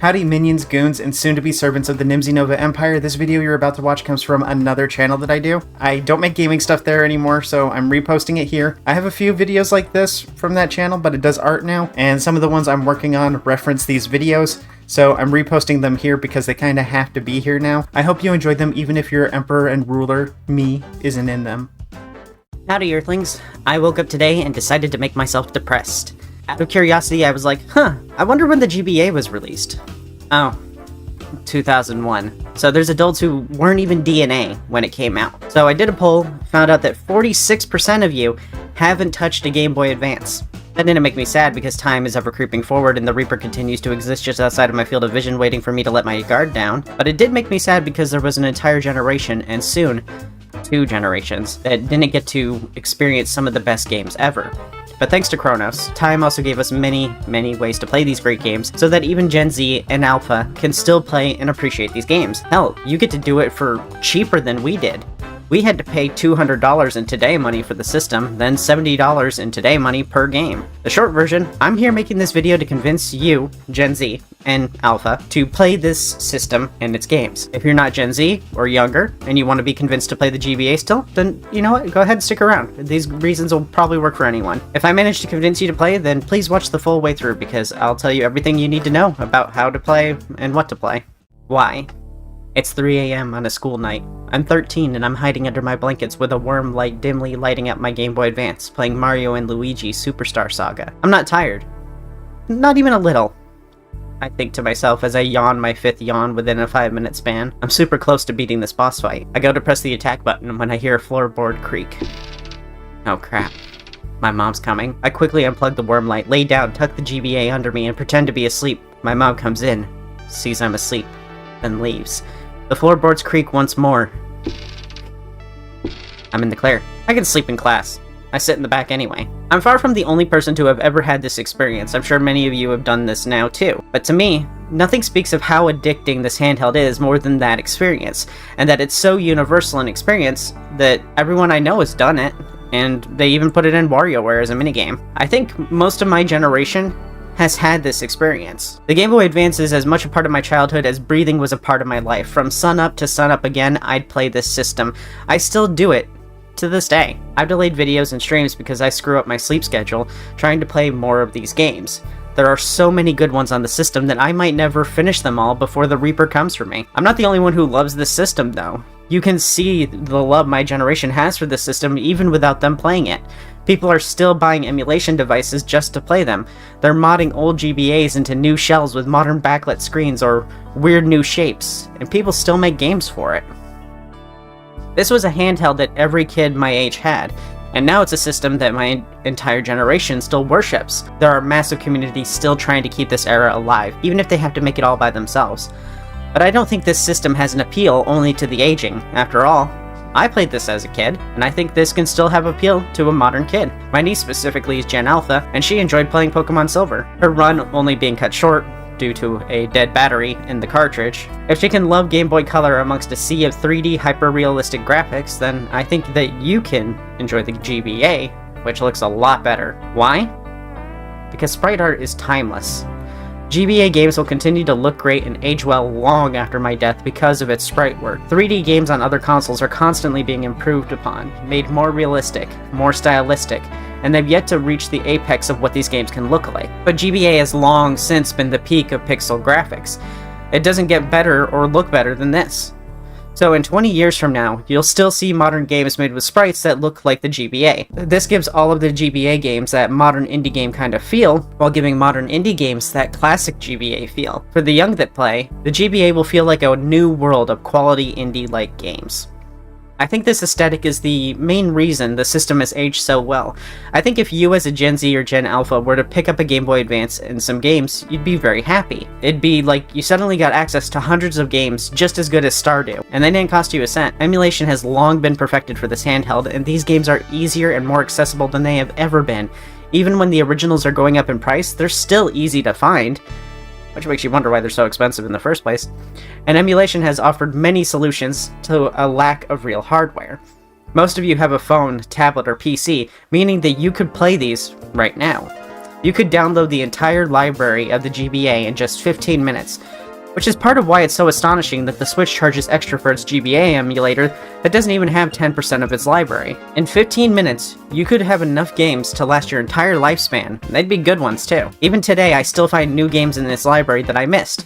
Howdy minions, goons, and soon-to-be servants of the Nimzy Nova Empire. This video you're about to watch comes from another channel that I do. I don't make gaming stuff there anymore, so I'm reposting it here. I have a few videos like this from that channel, but it does art now, and some of the ones I'm working on reference these videos, so I'm reposting them here because they kind of have to be here now. I hope you enjoyed them, even if your emperor and ruler, me, isn't in them. Howdy Earthlings. I woke up today and decided to make myself depressed. Out of curiosity, I was like, I wonder when the GBA was released. Oh, 2001. So there's adults who weren't even DNA when it came out. So I did a poll, found out that 46% of you haven't touched a Game Boy Advance. That didn't make me sad because time is ever creeping forward and the Reaper continues to exist just outside of my field of vision waiting for me to let my guard down. But it did make me sad because there was an entire generation, and soon, 2 generations, that didn't get to experience some of the best games ever. But thanks to Kronos, time also gave us many, many ways to play these great games, so that even Gen Z and Alpha can still play and appreciate these games. Hell, you get to do it for cheaper than we did. We had to pay $200 in today money for the system, then $70 in today money per game. The short version, I'm here making this video to convince you, Gen Z and Alpha, to play this system and its games. If you're not Gen Z or younger, and you want to be convinced to play the GBA still, then you know what, go ahead and stick around. These reasons will probably work for anyone. If I manage to convince you to play, then please watch the full way through, because I'll tell you everything you need to know about how to play and what to play. Why? It's 3 AM on a school night. I'm 13 and I'm hiding under my blankets with a worm light dimly lighting up my Game Boy Advance, playing Mario and Luigi Superstar Saga. I'm not tired. Not even a little. I think to myself as I yawn my 5th yawn within a 5-minute span. I'm super close to beating this boss fight. I go to press the attack button when I hear a floorboard creak. Oh crap. My mom's coming. I quickly unplug the worm light, lay down, tuck the GBA under me, and pretend to be asleep. My mom comes in, sees I'm asleep, then leaves. The floorboards creak once more. I'm in the clear. I can sleep in class. I sit in the back anyway. I'm far from the only person to have ever had this experience. I'm sure many of you have done this now too. But to me, nothing speaks of how addicting this handheld is more than that experience. And that it's so universal an experience that everyone I know has done it. And they even put it in WarioWare as a minigame. I think most of my generation has had this experience. The Game Boy Advance is as much a part of my childhood as breathing was a part of my life. From sun up to sun up again, I'd play this system. I still do it to this day. I've delayed videos and streams because I screw up my sleep schedule trying to play more of these games. There are so many good ones on the system that I might never finish them all before the Reaper comes for me. I'm not the only one who loves this system though. You can see the love my generation has for this system even without them playing it. People are still buying emulation devices just to play them. They're modding old GBAs into new shells with modern backlit screens or weird new shapes, and people still make games for it. This was a handheld that every kid my age had, and now it's a system that my entire generation still worships. There are massive communities still trying to keep this era alive, even if they have to make it all by themselves. But I don't think this system has an appeal only to the aging. After all, I played this as a kid, and I think this can still have appeal to a modern kid. My niece specifically is Gen Alpha, and she enjoyed playing Pokemon Silver, her run only being cut short due to a dead battery in the cartridge. If she can love Game Boy Color amongst a sea of 3D hyper-realistic graphics, then I think that you can enjoy the GBA, which looks a lot better. Why? Because sprite art is timeless. GBA games will continue to look great and age well long after my death because of its sprite work. 3D games on other consoles are constantly being improved upon, made more realistic, more stylistic, and they've yet to reach the apex of what these games can look like. But GBA has long since been the peak of pixel graphics. It doesn't get better or look better than this. So in 20 years from now, you'll still see modern games made with sprites that look like the GBA. This gives all of the GBA games that modern indie game kind of feel, while giving modern indie games that classic GBA feel. For the young that play, the GBA will feel like a new world of quality indie-like games. I think this aesthetic is the main reason the system has aged so well. I think if you as a Gen Z or Gen Alpha were to pick up a Game Boy Advance and some games, you'd be very happy. It'd be like you suddenly got access to hundreds of games just as good as Stardew, and they didn't cost you a cent. Emulation has long been perfected for this handheld, and these games are easier and more accessible than they have ever been. Even when the originals are going up in price, they're still easy to find, which makes you wonder why they're so expensive in the first place. And emulation has offered many solutions to a lack of real hardware. Most of you have a phone, tablet, or PC, meaning that you could play these right now. You could download the entire library of the GBA in just 15 minutes, which is part of why it's so astonishing that the Switch charges extra for its GBA emulator that doesn't even have 10% of its library. In 15 minutes, you could have enough games to last your entire lifespan, and they'd be good ones too. Even today, I still find new games in this library that I missed.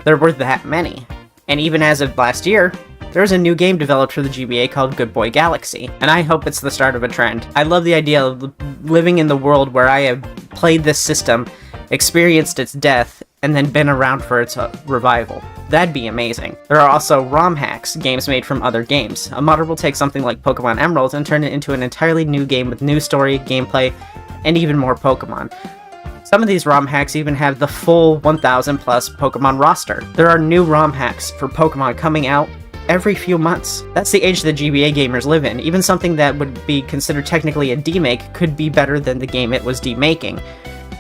There were that many. And even as of last year, there's a new game developed for the GBA called Good Boy Galaxy, and I hope it's the start of a trend. I love the idea of living in the world where I have played this system, experienced its death, and then been around for its revival. That'd be amazing. There are also ROM hacks, games made from other games. A modder will take something like Pokemon Emerald and turn it into an entirely new game with new story, gameplay, and even more Pokemon. Some of these ROM hacks even have the full 1000 plus Pokemon roster. There are new ROM hacks for Pokemon coming out every few months. That's the age the GBA gamers live in. Even something that would be considered technically a demake could be better than the game it was demaking.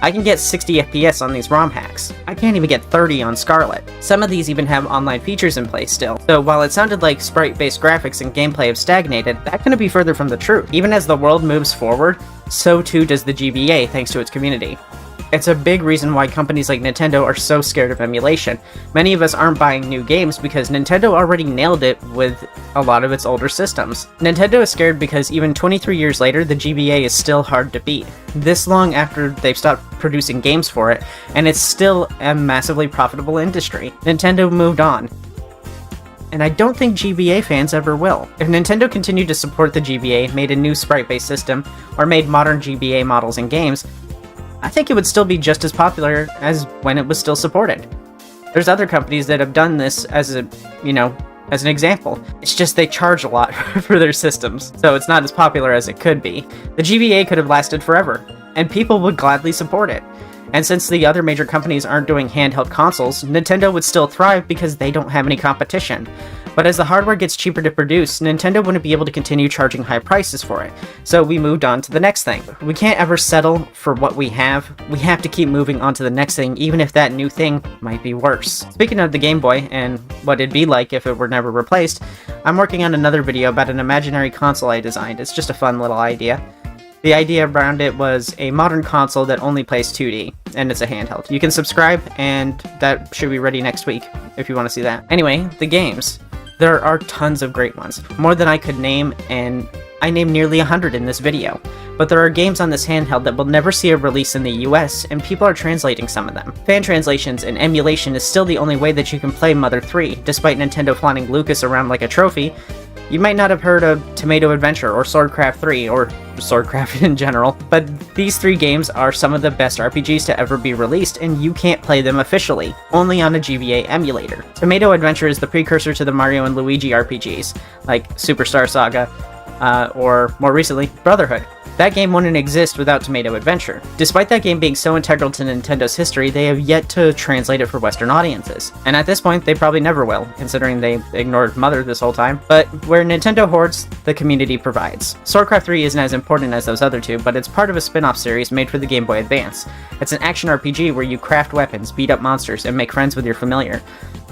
I can get 60 FPS on these ROM hacks. I can't even get 30 on Scarlet. Some of these even have online features in place still. So while it sounded like sprite-based graphics and gameplay have stagnated, that couldn't be further from the truth. Even as the world moves forward, so too does the GBA thanks to its community. It's a big reason why companies like Nintendo are so scared of emulation. Many of us aren't buying new games because Nintendo already nailed it with a lot of its older systems. Nintendo is scared because even 23 years later, the GBA is still hard to beat. This long after they've stopped producing games for it, and it's still a massively profitable industry. Nintendo moved on. And I don't think GBA fans ever will. If Nintendo continued to support the GBA, made a new sprite-based system, or made modern GBA models and games, I think it would still be just as popular as when it was still supported. There's other companies that have done this as an example. It's just they charge a lot for their systems, so it's not as popular as it could be. The GBA could have lasted forever, and people would gladly support it. And since the other major companies aren't doing handheld consoles, Nintendo would still thrive because they don't have any competition. But as the hardware gets cheaper to produce, Nintendo wouldn't be able to continue charging high prices for it. So we moved on to the next thing. We can't ever settle for what we have. We have to keep moving on to the next thing, even if that new thing might be worse. Speaking of the Game Boy and what it'd be like if it were never replaced, I'm working on another video about an imaginary console I designed. It's just a fun little idea. The idea around it was a modern console that only plays 2D, and it's a handheld. You can subscribe, and that should be ready next week, if you want to see that. Anyway, the games. There are tons of great ones, more than I could name, and I named nearly 100 in this video. But there are games on this handheld that will never see a release in the US, and people are translating some of them. Fan translations and emulation is still the only way that you can play Mother 3, despite Nintendo flaunting Lucas around like a trophy. You might not have heard of Tomato Adventure or Swordcraft 3, or Swordcraft in general, but these three games are some of the best RPGs to ever be released, and you can't play them officially, only on a GBA emulator. Tomato Adventure is the precursor to the Mario and Luigi RPGs, like Superstar Saga, or more recently, Brotherhood. That game wouldn't exist without Tomato Adventure. Despite that game being so integral to Nintendo's history, they have yet to translate it for Western audiences. And at this point, they probably never will, considering they ignored Mother this whole time. But where Nintendo hoards, the community provides. Swordcraft 3 isn't as important as those other two, but it's part of a spin-off series made for the Game Boy Advance. It's an action RPG where you craft weapons, beat up monsters, and make friends with your familiar.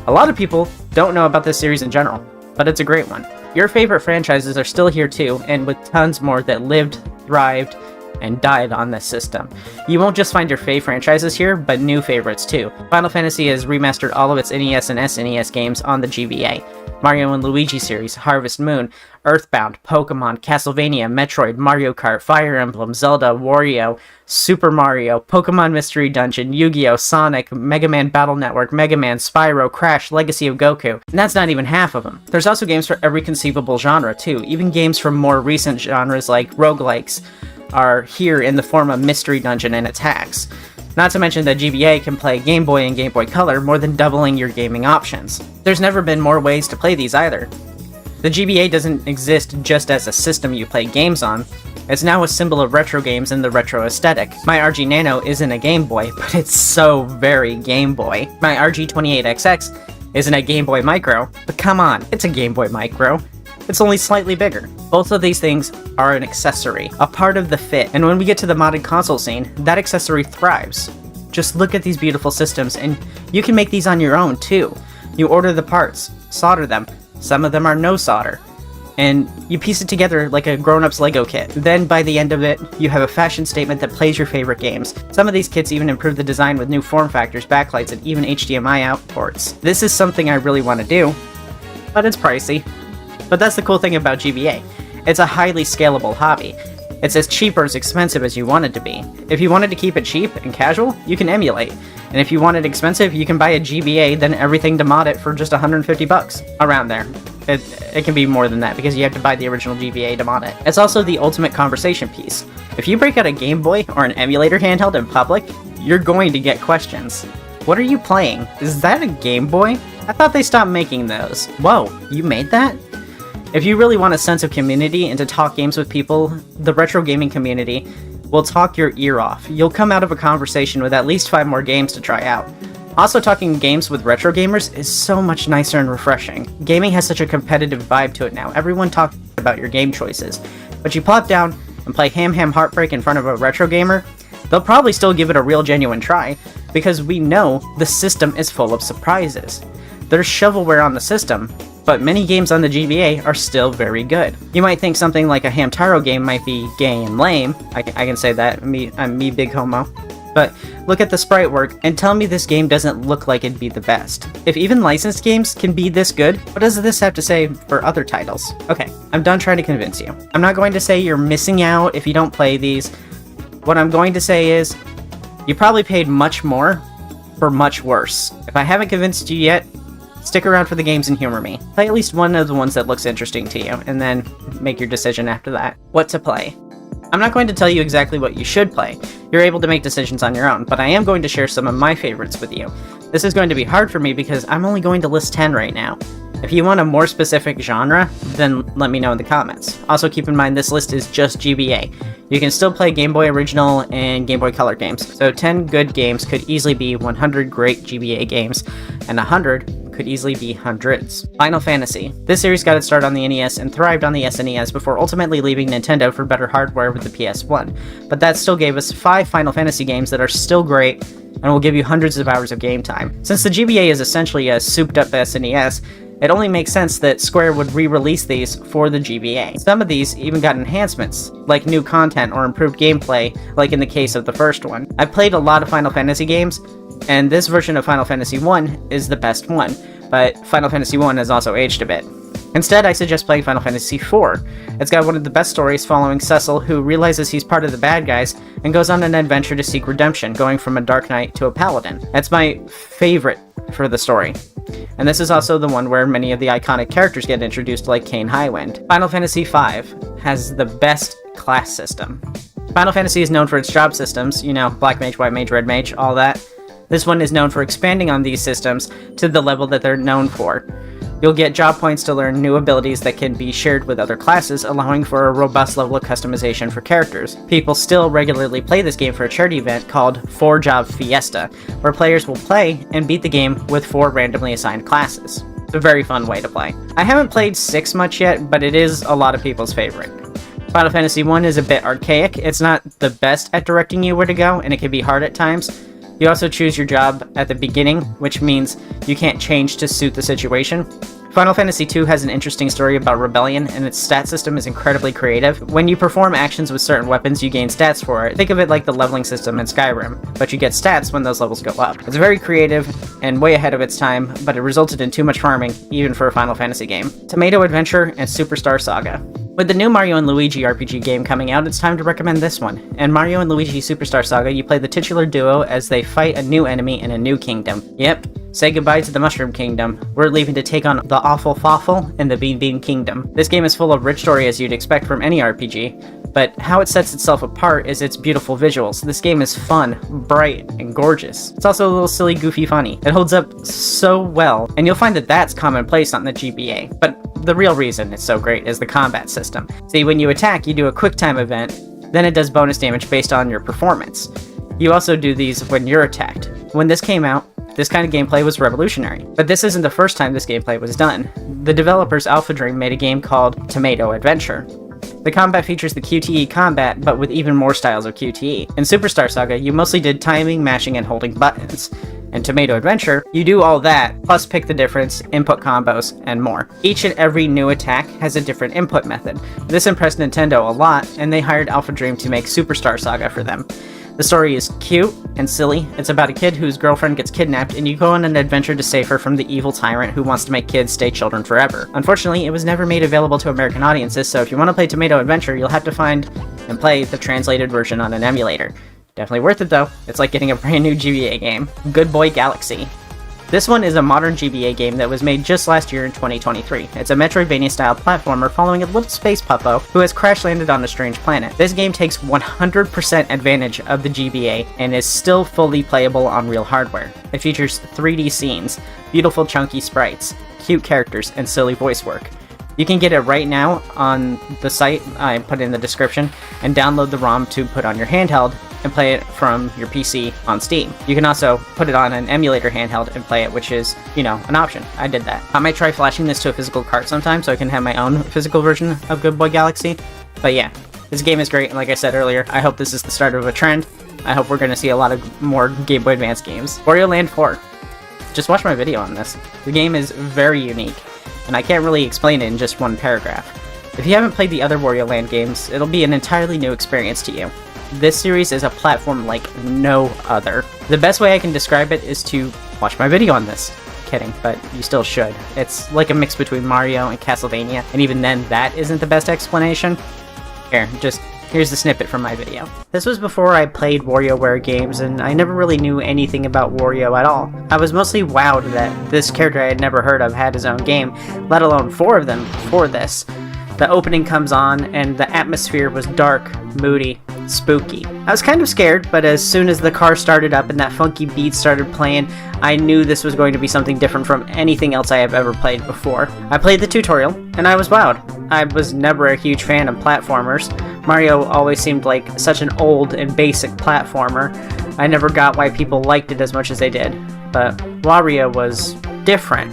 A lot of people don't know about this series in general, but it's a great one. Your favorite franchises are still here too, and with tons more that lived, thrived, and died on this system. You won't just find your fave franchises here, but new favorites too. Final Fantasy has remastered all of its NES and SNES games on the GBA. Mario and Luigi series, Harvest Moon, Earthbound, Pokemon, Castlevania, Metroid, Mario Kart, Fire Emblem, Zelda, Wario, Super Mario, Pokemon Mystery Dungeon, Yu-Gi-Oh!, Sonic, Mega Man Battle Network, Mega Man, Spyro, Crash, Legacy of Goku. And that's not even half of them. There's also games for every conceivable genre too, even games from more recent genres like roguelikes are here in the form of Mystery Dungeon and its hacks. Not to mention that GBA can play Game Boy and Game Boy Color, more than doubling your gaming options. There's never been more ways to play these either. The GBA doesn't exist just as a system you play games on. It's now a symbol of retro games and the retro aesthetic. My RG Nano isn't a Game Boy, but it's so very Game Boy. My RG28XX isn't a Game Boy Micro, but come on, it's a Game Boy Micro. It's only slightly bigger. Both of these things are an accessory, a part of the fit, and when we get to the modded console scene, that accessory thrives. Just look at these beautiful systems, and you can make these on your own too. You order the parts, solder them, some of them are no solder. and you piece it together like a grown-up's Lego kit. Then by the end of it, you have a fashion statement that plays your favorite games. Some of these kits even improve the design with new form factors, backlights, and even HDMI out ports. This is something I really want to do, but it's pricey. But that's the cool thing about GBA. It's a highly scalable hobby. It's as cheap or as expensive as you want it to be. If you wanted to keep it cheap and casual, you can emulate. And if you want it expensive, you can buy a GBA, then everything to mod it for just 150 bucks. Around there. It can be more than that, because you have to buy the original GBA to mod it. It's also the ultimate conversation piece. If you break out a Game Boy or an emulator handheld in public, you're going to get questions. What are you playing? Is that a Game Boy? I thought they stopped making those. Whoa, you made that? If you really want a sense of community and to talk games with people, the retro gaming community will talk your ear off. You'll come out of a conversation with at least 5 more games to try out. Also, talking games with retro gamers is so much nicer and refreshing. Gaming has such a competitive vibe to it now. Everyone talks about your game choices. But you plop down and play Ham Ham Heartbreak in front of a retro gamer, they'll probably still give it a real genuine try, because we know the system is full of surprises. There's shovelware on the system, but many games on the GBA are still very good. You might think something like a Hamtaro game might be gay and lame. I can say that, I'm me big homo. But look at the sprite work and tell me this game doesn't look like it'd be the best. If even licensed games can be this good, what does this have to say for other titles? Okay, I'm done trying to convince you. I'm not going to say you're missing out if you don't play these. What I'm going to say is, you probably paid much more for much worse. If I haven't convinced you yet, stick around for the games and humor me. Play at least one of the ones that looks interesting to you, and then make your decision after that. What to play? I'm not going to tell you exactly what you should play. You're able to make decisions on your own, but I am going to share some of my favorites with you. This is going to be hard for me because I'm only going to list 10 right now. If you want a more specific genre, then let me know in the comments. Also keep in mind this list is just GBA. You can still play Game Boy Original and Game Boy Color games, so 10 good games could easily be 100 great GBA games, and 100 could easily be hundreds. Final Fantasy. This series got its start on the NES and thrived on the SNES before ultimately leaving Nintendo for better hardware with the PS1. But that still gave us 5 Final Fantasy games that are still great and will give you hundreds of hours of game time. Since the GBA is essentially a souped-up SNES, it only makes sense that Square would re-release these for the GBA. Some of these even got enhancements, like new content or improved gameplay, like in the case of the first one. I've played a lot of Final Fantasy games, and this version of Final Fantasy 1 is the best one, but Final Fantasy 1 has also aged a bit. Instead, I suggest playing Final Fantasy 4. It's got one of the best stories following Cecil, who realizes he's part of the bad guys and goes on an adventure to seek redemption, going from a Dark Knight to a Paladin. That's my favorite for the story. And this is also the one where many of the iconic characters get introduced, like Cain Highwind. Final Fantasy V has the best class system. Final Fantasy is known for its job systems, you know, Black Mage, White Mage, Red Mage, all that. This one is known for expanding on these systems to the level that they're known for. You'll get job points to learn new abilities that can be shared with other classes, allowing for a robust level of customization for characters. People still regularly play this game for a charity event called 4 Job Fiesta, where players will play and beat the game with 4 randomly assigned classes. It's a very fun way to play. I haven't played 6 much yet, but it is a lot of people's favorite. Final Fantasy 1 is a bit archaic. It's not the best at directing you where to go, and it can be hard at times. You also choose your job at the beginning, which means you can't change to suit the situation. Final Fantasy II has an interesting story about rebellion, and its stat system is incredibly creative. When you perform actions with certain weapons, you gain stats for it. Think of it like the leveling system in Skyrim, but you get stats when those levels go up. It's very creative and way ahead of its time, but it resulted in too much farming, even for a Final Fantasy game. Tomato Adventure and Superstar Saga. With the new Mario & Luigi RPG game coming out, it's time to recommend this one. In Mario & Luigi Superstar Saga, you play the titular duo as they fight a new enemy in a new kingdom. Yep, say goodbye to the Mushroom Kingdom. We're leaving to take on the Awful Fawful in the Bean Bean Kingdom. This game is full of rich story as you'd expect from any RPG, but how it sets itself apart is its beautiful visuals. This game is fun, bright, and gorgeous. It's also a little silly, goofy funny. It holds up so well, and you'll find that that's commonplace on the GBA, but the real reason it's so great is the combat system. See, when you attack, you do a quick time event, then it does bonus damage based on your performance. You also do these when you're attacked. When this came out, this kind of gameplay was revolutionary. But this isn't the first time this gameplay was done. The developers Alpha Dream made a game called Tomato Adventure. The combat features the QTE combat, but with even more styles of QTE. In Superstar Saga, you mostly did timing, mashing, and holding buttons. In Tomato Adventure, you do all that, plus pick the difference, input combos, and more. Each and every new attack has a different input method. This impressed Nintendo a lot, and they hired Alpha Dream to make Superstar Saga for them. The story is cute and silly. It's about a kid whose girlfriend gets kidnapped, and you go on an adventure to save her from the evil tyrant who wants to make kids stay children forever. Unfortunately, it was never made available to American audiences, so if you want to play Tomato Adventure, you'll have to find and play the translated version on an emulator. Definitely worth it though. It's like getting a brand new GBA game. Good Boy Galaxy. This one is a modern GBA game that was made just last year in 2023. It's a Metroidvania-style platformer following a little space puppo who has crash-landed on a strange planet. This game takes 100% advantage of the GBA and is still fully playable on real hardware. It features 3D scenes, beautiful chunky sprites, cute characters, and silly voice work. You can get it right now on the site I put in the description and download the ROM to put on your handheld and play it from your PC on Steam. You can also put it on an emulator handheld and play it, which is, an option. I did that. I might try flashing this to a physical cart sometime so I can have my own physical version of Good Boy Galaxy. But yeah, this game is great, and like I said earlier, I hope this is the start of a trend. I hope we're going to see a lot of more Game Boy Advance games. Wario Land 4. Just watch my video on this. The game is very unique, and I can't really explain it in just one paragraph. If you haven't played the other Wario Land games, it'll be an entirely new experience to you. This series is a platform like no other. The best way I can describe it is to watch my video on this. Kidding, but you still should. It's like a mix between Mario and Castlevania, and even then, that isn't the best explanation. Here's the snippet from my video. This was before I played WarioWare games, and I never really knew anything about Wario at all. I was mostly wowed that this character I had never heard of had his own game, let alone 4 of them before this. The opening comes on, and the atmosphere was dark, moody, spooky. I was kind of scared, but as soon as the car started up and that funky beat started playing, I knew this was going to be something different from anything else I have ever played before. I played the tutorial, and I was wowed. I was never a huge fan of platformers. Mario always seemed like such an old and basic platformer. I never got why people liked it as much as they did, but Wario was different.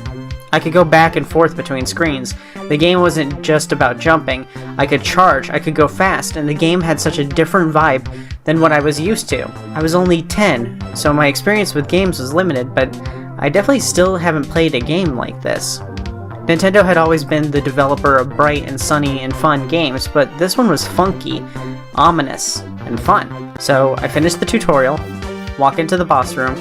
I could go back and forth between screens. The game wasn't just about jumping. I could charge, I could go fast, and the game had such a different vibe than what I was used to. I was only 10, so my experience with games was limited, but I definitely still haven't played a game like this. Nintendo had always been the developer of bright and sunny and fun games, but this one was funky, ominous, and fun. So I finished the tutorial, walked into the boss room,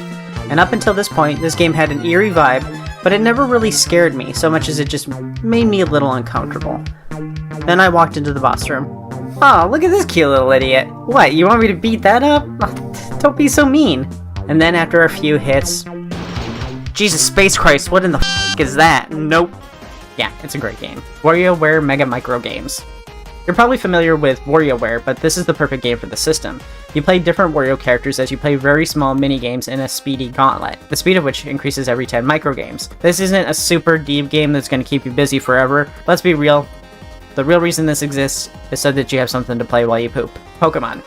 and up until this point, this game had an eerie vibe, but it never really scared me so much as it just made me a little uncomfortable. Then I walked into the boss room. Oh, look at this cute little idiot. What, you want me to beat that up? Oh, don't be so mean. And then after a few hits... Jesus Space Christ, what in the f*** is that? Nope. Yeah, it's a great game. WarioWare Mega Micro Games. You're probably familiar with WarioWare, but this is the perfect game for the system. You play different Wario characters as you play very small mini-games in a speedy gauntlet, the speed of which increases every 10 microgames. This isn't a super deep game that's going to keep you busy forever. Let's be real. The real reason this exists is so that you have something to play while you poop. Pokemon.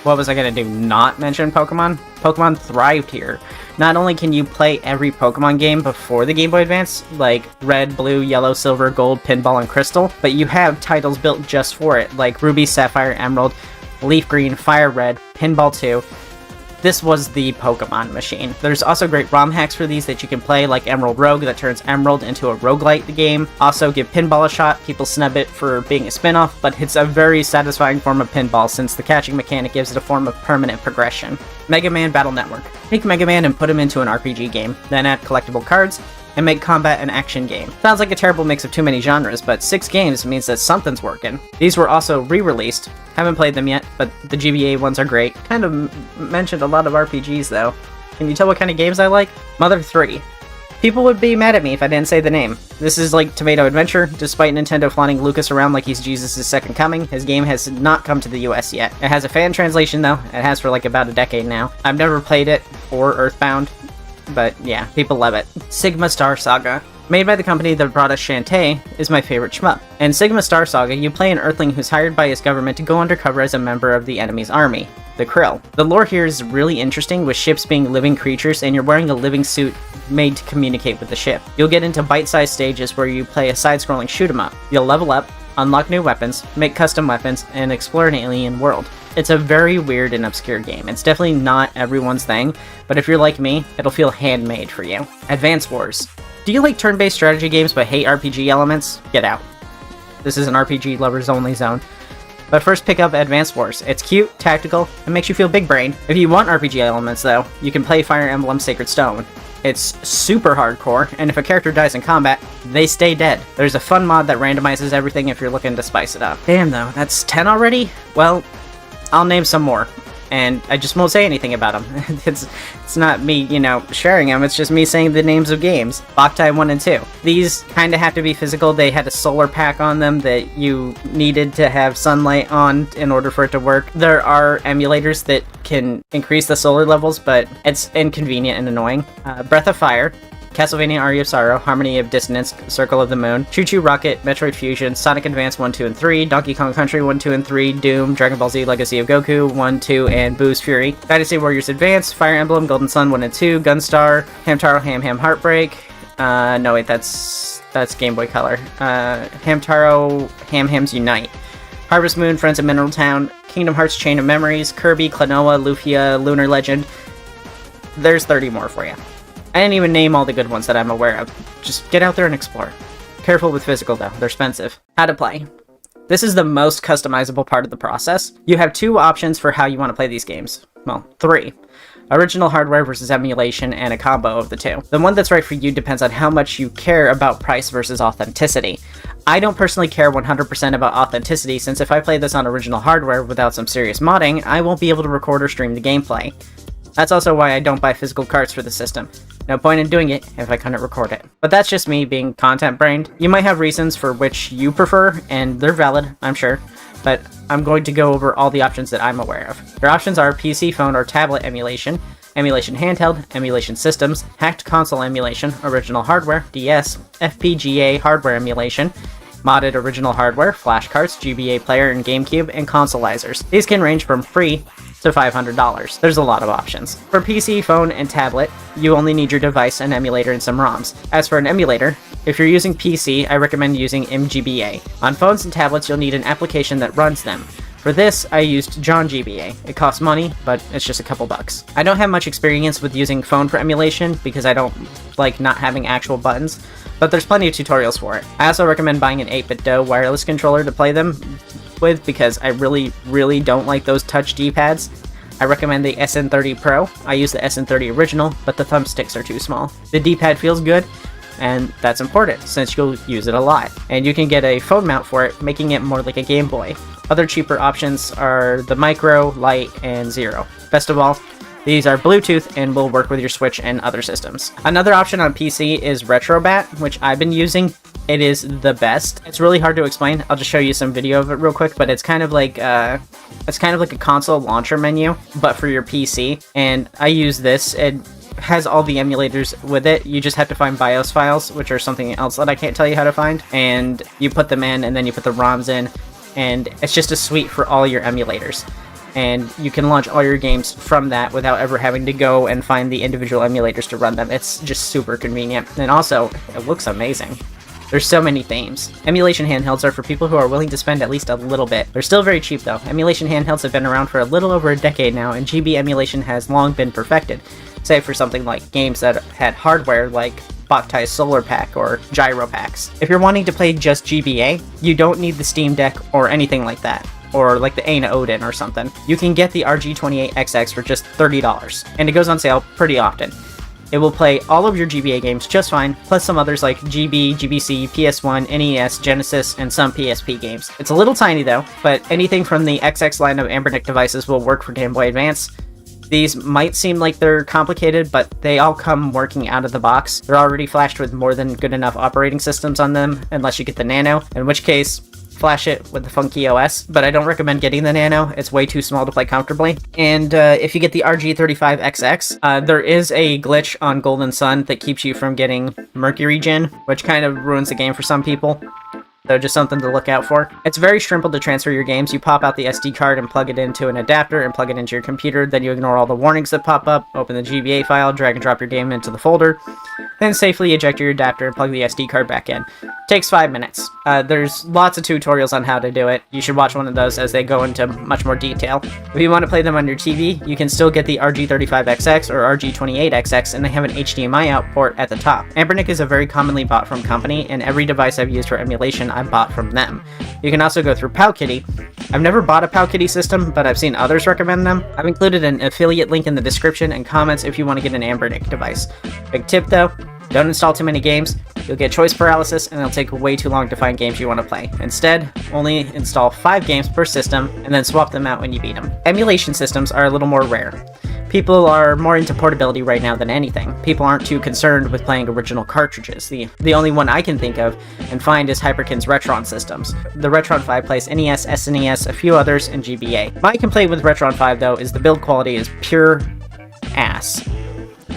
What was I going to do? Not mention Pokemon? Pokemon thrived here. Not only can you play every Pokemon game before the Game Boy Advance, like Red, Blue, Yellow, Silver, Gold, Pinball, and Crystal, but you have titles built just for it, like Ruby, Sapphire, Emerald, Leaf Green, Fire Red, Pinball 2. This was the Pokemon machine. There's also great ROM hacks for these that you can play, like Emerald Rogue that turns Emerald into a roguelite game. Also, give Pinball a shot. People snub it for being a spin-off, but it's a very satisfying form of pinball since the catching mechanic gives it a form of permanent progression. Mega Man Battle Network. Take Mega Man and put him into an RPG game, then add collectible cards, and make combat an action game. Sounds like a terrible mix of too many genres, but 6 games means that something's working. These were also re-released. Haven't played them yet, but the GBA ones are great. Kind of mentioned a lot of RPGs though. Can you tell what kind of games I like? Mother 3. People would be mad at me if I didn't say the name. This is like Tomato Adventure. Despite Nintendo flaunting Lucas around like he's Jesus' second coming, his game has not come to the US yet. It has a fan translation though. It has for like about a decade now. I've never played it, or Earthbound, but yeah, people love it. Sigma Star Saga. Made by the company that brought us Shantae, is my favorite shmup. In Sigma Star Saga, you play an Earthling who's hired by his government to go undercover as a member of the enemy's army, the Krill. The lore here is really interesting, with ships being living creatures, and you're wearing a living suit made to communicate with the ship. You'll get into bite-sized stages where you play a side-scrolling shoot-'em-up. You'll level up, unlock new weapons, make custom weapons, and explore an alien world. It's a very weird and obscure game. It's definitely not everyone's thing, but if you're like me, it'll feel handmade for you. Advance Wars. Do you like turn-based strategy games but hate RPG elements? Get out. This is an RPG lovers only zone. But first pick up Advance Wars. It's cute, tactical, and makes you feel big brain. If you want RPG elements though, you can play Fire Emblem Sacred Stone. It's super hardcore, and if a character dies in combat, they stay dead. There's a fun mod that randomizes everything if you're looking to spice it up. Damn though, that's 10 already? Well, I'll name some more. And I just won't say anything about them. It's not me, sharing them, it's just me saying the names of games. Boktai 1 and 2. These kinda have to be physical. They had a solar pack on them that you needed to have sunlight on in order for it to work. There are emulators that can increase the solar levels, but it's inconvenient and annoying. Breath of Fire. Castlevania Aria of Sorrow, Harmony of Dissonance, Circle of the Moon, Choo Choo Rocket, Metroid Fusion, Sonic Advance 1, 2, and 3, Donkey Kong Country 1, 2, and 3, Doom, Dragon Ball Z Legacy of Goku 1, 2, and Boo's Fury, Dynasty Warriors Advance, Fire Emblem, Golden Sun 1 and 2, Gunstar, Hamtaro Ham Ham Heartbreak, no wait, that's Game Boy Color, Hamtaro Ham Hams Unite, Harvest Moon, Friends of Mineral Town, Kingdom Hearts Chain of Memories, Kirby, Klonoa, Lufia, Lunar Legend. There's 30 more for you. I didn't even name all the good ones that I'm aware of. Just get out there and explore. Careful with physical though, they're expensive. How to play. This is the most customizable part of the process. You have two options for how you want to play these games. Well, three. Original hardware versus emulation, and a combo of the two. The one that's right for you depends on how much you care about price versus authenticity. I don't personally care 100% about authenticity, since if I play this on original hardware without some serious modding, I won't be able to record or stream the gameplay. That's also why I don't buy physical carts for the system. No point in doing it if I couldn't record it. But that's just me being content-brained. You might have reasons for which you prefer, and they're valid, I'm sure, but I'm going to go over all the options that I'm aware of. Your options are PC, phone, or tablet emulation, emulation handheld, emulation systems, hacked console emulation, original hardware, DS, FPGA hardware emulation, modded original hardware, flash carts, GBA player and GameCube, and consoleizers. These can range from free to $500. There's a lot of options. For PC, phone, and tablet, you only need your device, an emulator, and some ROMs. As for an emulator, if you're using PC, I recommend using MGBA. On phones and tablets, you'll need an application that runs them. For this, I used John GBA. It costs money, but it's just a couple bucks. I don't have much experience with using phone for emulation because I don't like not having actual buttons, but there's plenty of tutorials for it. I also recommend buying an 8BitDo wireless controller to play them with because I really don't like those touch D-pads. I recommend the SN30 Pro. I use the SN30 original, but the thumbsticks are too small. The D-pad feels good, and that's important since you'll use it a lot. And you can get a phone mount for it, making it more like a Game Boy. Other cheaper options are the Micro, Lite, and Zero. Best of all, these are Bluetooth and will work with your Switch and other systems. Another option on PC is Retrobat, which I've been using. It is the best. It's really hard to explain. I'll just show you some video of it real quick, but it's kind of like a console launcher menu, but for your PC. And I use this. It has all the emulators with it. You just have to find BIOS files, which are something else that I can't tell you how to find. And you put them in, and then you put the ROMs in, and it's just a suite for all your emulators. And you can launch all your games from that without ever having to go and find the individual emulators to run them. It's just super convenient. And also, it looks amazing. There's so many themes. Emulation handhelds are for people who are willing to spend at least a little bit. They're still very cheap though. Emulation handhelds have been around for a little over a decade now, and GB emulation has long been perfected, save for something like games that had hardware like Boktai's Solar Pack or Gyro Packs. If you're wanting to play just GBA, you don't need the Steam Deck or anything like that, or like the Aina Odin or something. You can get the RG28XX for just $30, and it goes on sale pretty often. It will play all of your GBA games just fine, plus some others like GB, GBC, PS1, NES, Genesis, and some PSP games. It's a little tiny though, but anything from the XX line of Ambernic devices will work for Game Boy Advance. These might seem like they're complicated, but they all come working out of the box. They're already flashed with more than good enough operating systems on them, unless you get the Nano, in which case, flash it with the Funky OS, but I don't recommend getting the Nano. It's way too small to play comfortably. And if you get the RG35XX, there is a glitch on Golden Sun that keeps you from getting Mercury Gen, which kind of ruins the game for some people. So just something to look out for. It's very simple to transfer your games. You pop out the SD card and plug it into an adapter and plug it into your computer. Then you ignore all the warnings that pop up, open the GBA file, drag and drop your game into the folder. Then safely eject your adapter and plug the SD card back in. Takes 5 minutes. There's lots of tutorials on how to do it. You should watch one of those as they go into much more detail. If you want to play them on your TV, you can still get the RG35XX or RG28XX, and they have an HDMI out port at the top. Anbernic is a very commonly bought from company, and every device I've used for emulation I've bought from them. You can also go through Powkitty. I've never bought a Powkitty system, but I've seen others recommend them. I've included an affiliate link in the description and comments if you want to get an Anbernic device. Big tip though, don't install too many games. You'll get choice paralysis and it'll take way too long to find games you want to play. Instead, only install 5 games per system and then swap them out when you beat them. Emulation systems are a little more rare. People are more into portability right now than anything. People aren't too concerned with playing original cartridges. The only one I can think of and find is Hyperkin's Retron systems. The Retron 5 plays NES, SNES, a few others, and GBA. My complaint with Retron 5 though is the build quality is pure ass.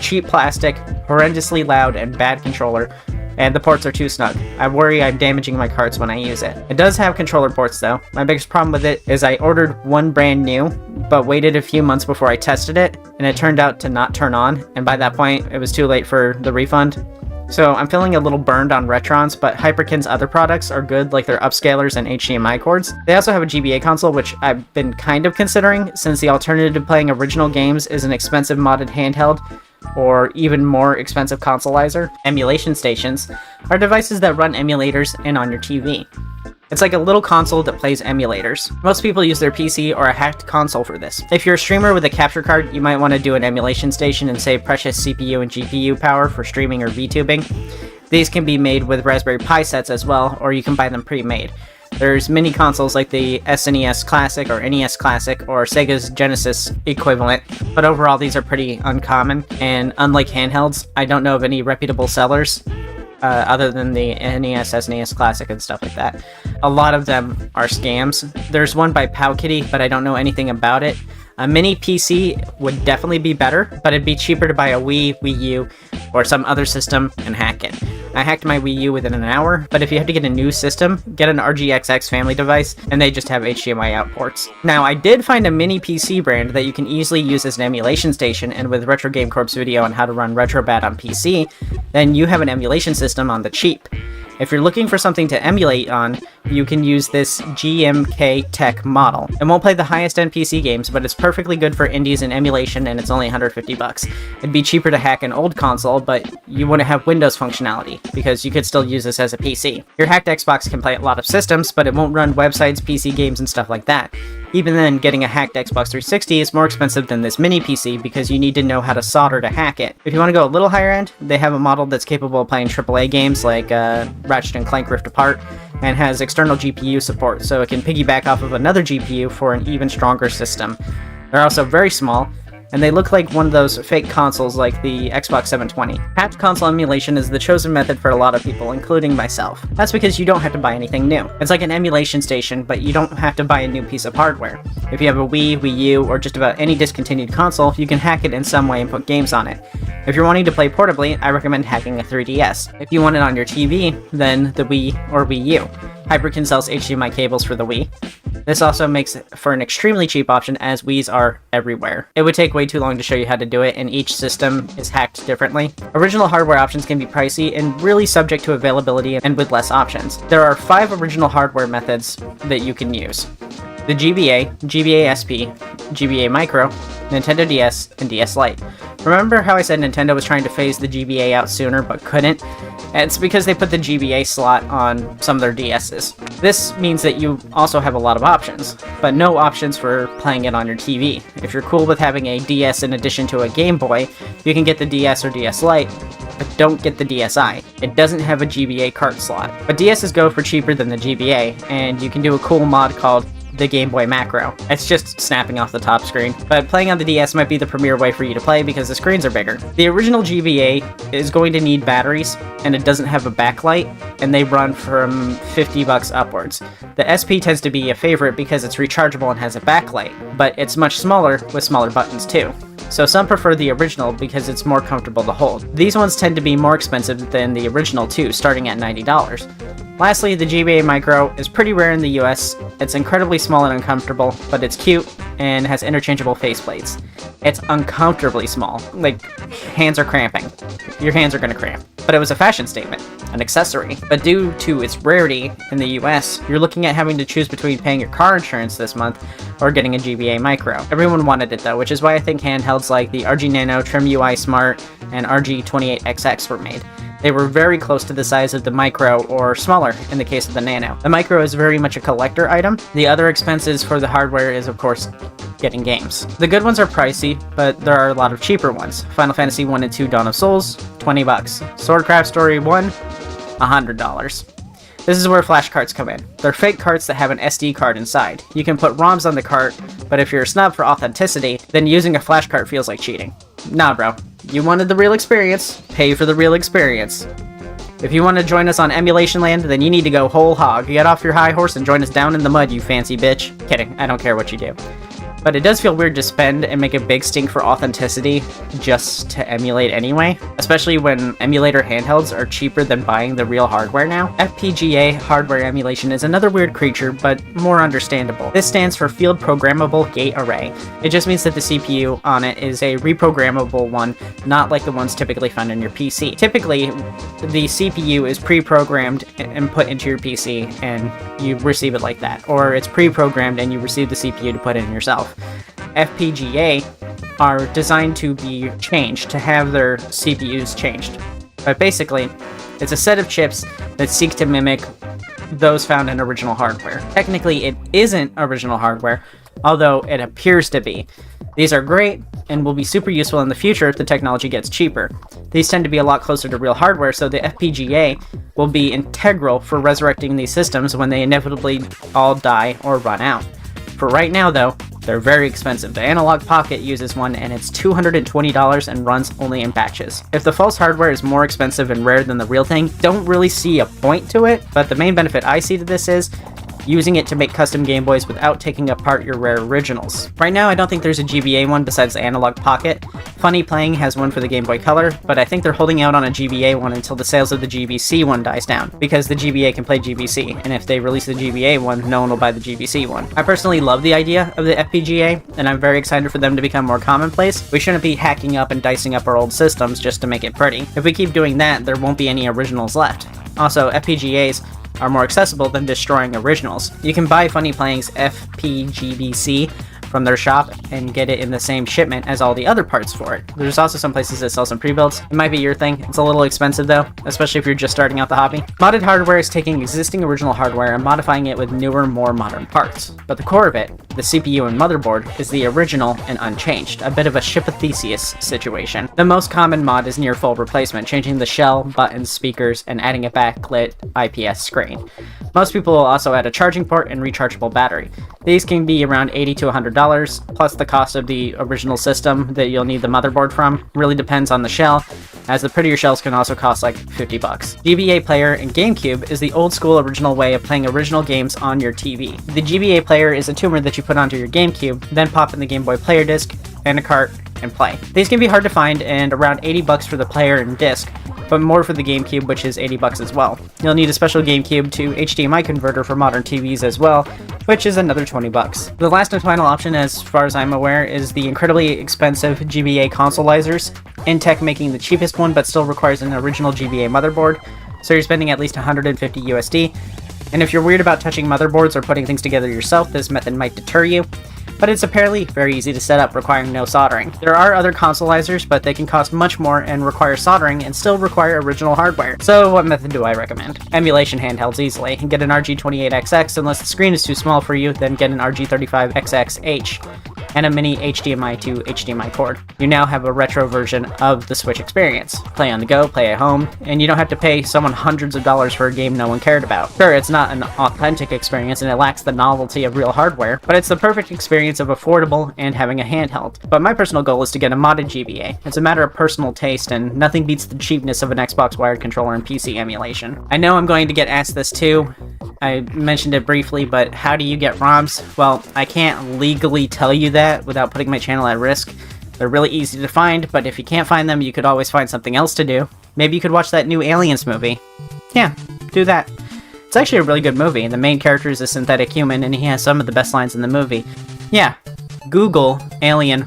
Cheap plastic, horrendously loud, and bad controller, and the ports are too snug. I worry I'm damaging my carts when I use it. It does have controller ports though. My biggest problem with it is I ordered one brand new, but waited a few months before I tested it, and it turned out to not turn on, and by that point it was too late for the refund. So I'm feeling a little burned on Retrons, but Hyperkin's other products are good, like their upscalers and HDMI cords. They also have a GBA console, which I've been kind of considering, since the alternative to playing original games is an expensive modded handheld, or even more expensive consolizer. Emulation stations are devices that run emulators and on your TV. It's like a little console that plays emulators. Most people use their PC or a hacked console for this. If you're a streamer with a capture card, you might want to do an emulation station and save precious CPU and GPU power for streaming or VTubing. These can be made with Raspberry Pi sets as well, or you can buy them pre-made. There's mini consoles like the SNES Classic or NES Classic or Sega's Genesis equivalent, but overall these are pretty uncommon, and unlike handhelds, I don't know of any reputable sellers other than the NES, SNES Classic and stuff like that. A lot of them are scams. There's one by Powkitty, but I don't know anything about it. A mini PC would definitely be better, but it'd be cheaper to buy a Wii, Wii U, or some other system and hack it. I hacked my Wii U within an hour, but if you have to get a new system, get an RGXX family device, and they just have HDMI out ports. Now, I did find a mini PC brand that you can easily use as an emulation station, and with Retro Game Corp's video on how to run RetroBat on PC, then you have an emulation system on the cheap. If you're looking for something to emulate on, you can use this GMK Tech model. It won't play the highest end PC games, but it's perfectly good for indies and emulation, and it's only 150 bucks. It'd be cheaper to hack an old console, but you wouldn't have Windows functionality, because you could still use this as a PC. Your hacked Xbox can play a lot of systems, but it won't run websites, PC games, and stuff like that. Even then, getting a hacked Xbox 360 is more expensive than this mini PC because you need to know how to solder to hack it. If you want to go a little higher end, they have a model that's capable of playing AAA games like Ratchet & Clank Rift Apart, and has external GPU support, so it can piggyback off of another GPU for an even stronger system. They're also very small, and they look like one of those fake consoles like the Xbox 720. Hacked console emulation is the chosen method for a lot of people, including myself. That's because you don't have to buy anything new. It's like an emulation station, but you don't have to buy a new piece of hardware. If you have a Wii, Wii U, or just about any discontinued console, you can hack it in some way and put games on it. If you're wanting to play portably, I recommend hacking a 3DS. If you want it on your TV, then the Wii or Wii U. Hyperkin sells HDMI cables for the Wii. This also makes it for an extremely cheap option, as Wiis are everywhere. It would take way too long to show you how to do it, and each system is hacked differently. Original hardware options can be pricey and really subject to availability and with less options. There are 5 original hardware methods that you can use: the GBA, GBA SP, GBA Micro, Nintendo DS, and DS Lite. Remember how I said Nintendo was trying to phase the GBA out sooner but couldn't? It's because they put the GBA slot on some of their DSs. This means that you also have a lot of options, but no options for playing it on your TV. If you're cool with having a DS in addition to a Game Boy, you can get the DS or DS Lite, but don't get the DSi. It doesn't have a GBA cart slot. But DSs go for cheaper than the GBA, and you can do a cool mod called the Game Boy Macro. It's just snapping off the top screen, but playing on the DS might be the premier way for you to play because the screens are bigger. The original GBA is going to need batteries, and it doesn't have a backlight, and they run from 50 bucks upwards. The SP tends to be a favorite because it's rechargeable and has a backlight, but it's much smaller with smaller buttons too. So some prefer the original because it's more comfortable to hold. These ones tend to be more expensive than the original too, starting at $90. Lastly, the GBA Micro is pretty rare in the US. It's incredibly small and uncomfortable, but it's cute and has interchangeable faceplates. It's uncomfortably small. Like, hands are cramping. Your hands are gonna cramp. But it was a fashion statement, an accessory. But due to its rarity in the US, you're looking at having to choose between paying your car insurance this month or getting a GBA Micro. Everyone wanted it though, which is why I think handhelds like the RG Nano, Trim UI Smart, and RG28XX were made. They were very close to the size of the Micro, or smaller in the case of the Nano. The Micro is very much a collector item. The other expenses for the hardware is, of course, getting games. The good ones are pricey, but there are a lot of cheaper ones. Final Fantasy 1 and 2 Dawn of Souls, 20 bucks. Swordcraft Story 1, $100. This is where flash carts come in. They're fake carts that have an SD card inside. You can put ROMs on the cart, but if you're a snob for authenticity, then using a flash cart feels like cheating. Nah, bro. You wanted the real experience, pay for the real experience. If you want to join us on Emulation Land, then you need to go whole hog. Get off your high horse and join us down in the mud, you fancy bitch. Kidding, I don't care what you do. But it does feel weird to spend and make a big stink for authenticity just to emulate anyway, especially when emulator handhelds are cheaper than buying the real hardware now. FPGA hardware emulation is another weird creature, but more understandable. This stands for Field Programmable Gate Array. It just means that the CPU on it is a reprogrammable one, not like the ones typically found in your PC. Typically, the CPU is pre-programmed and put into your PC, and you receive it like that. Or it's pre-programmed and you receive the CPU to put in yourself. FPGA are designed to be changed, to have their CPUs changed. But basically, it's a set of chips that seek to mimic those found in original hardware. Technically, it isn't original hardware, although it appears to be. These are great and will be super useful in the future if the technology gets cheaper. These tend to be a lot closer to real hardware, so the FPGA will be integral for resurrecting these systems when they inevitably all die or run out. For right now, though, they're very expensive. The Analog Pocket uses one, and it's $220 and runs only in batches. If the false hardware is more expensive and rare than the real thing, don't really see a point to it, but the main benefit I see to this is using it to make custom Game Boys without taking apart your rare originals. Right now, I don't think there's a GBA one besides the Analog Pocket. Funny Playing has one for the Game Boy Color, but I think they're holding out on a GBA one until the sales of the GBC one dies down, because the GBA can play GBC, and if they release the GBA one, no one will buy the GBC one. I personally love the idea of the FPGA, and I'm very excited for them to become more commonplace. We shouldn't be hacking up and dicing up our old systems just to make it pretty. If we keep doing that, there won't be any originals left. Also, FPGAs are more accessible than destroying originals. You can buy Funny Playing's FPGBC from their shop and get it in the same shipment as all the other parts for it. There's also some places that sell some pre-builds. It might be your thing. It's a little expensive though, especially if you're just starting out the hobby. Modded hardware is taking existing original hardware and modifying it with newer, more modern parts. But the core of it, the CPU and motherboard, is the original and unchanged, a bit of a Ship of Theseus situation. The most common mod is near full replacement, changing the shell, buttons, speakers, and adding a backlit IPS screen. Most people will also add a charging port and rechargeable battery. These can be around $80 to $100, plus the cost of the original system that you'll need the motherboard from. Really depends on the shell, as the prettier shells can also cost like 50 bucks. GBA player and GameCube is the old school original way of playing original games on your TV. The GBA player is a tuner that you put onto your GameCube, then pop in the Game Boy player disc and a cart and play. These can be hard to find and around 80 bucks for the player and disc, but more for the GameCube, which is 80 bucks as well. You'll need a special GameCube to HDMI converter for modern TVs as well, which is another 20 bucks. The last and final option, as far as I'm aware, is the incredibly expensive GBA consoleizers. Intech making the cheapest one, but still requires an original GBA motherboard, so you're spending at least 150 USD. And if you're weird about touching motherboards or putting things together yourself, this method might deter you. But it's apparently very easy to set up, requiring no soldering. There are other consoleizers, but they can cost much more and require soldering and still require original hardware. So what method do I recommend? Emulation handhelds easily. Get an RG28XX, unless the screen is too small for you, then get an RG35XXH and a mini HDMI to HDMI cord. You now have a retro version of the Switch experience. Play on the go, play at home, and you don't have to pay someone hundreds of dollars for a game no one cared about. Sure, it's not an authentic experience and it lacks the novelty of real hardware, but it's the perfect experience of affordable and having a handheld. But my personal goal is to get a modded GBA. It's a matter of personal taste, and nothing beats the cheapness of an Xbox wired controller and PC emulation. I know I'm going to get asked this too. I mentioned it briefly, but how do you get ROMs? Well, I can't legally tell you that without putting my channel at risk. They're really easy to find, but if you can't find them, you could always find something else to do. Maybe you could watch that new Aliens movie. Yeah, do that. It's actually a really good movie. The main character is a synthetic human, and he has some of the best lines in the movie. Yeah, Google Alien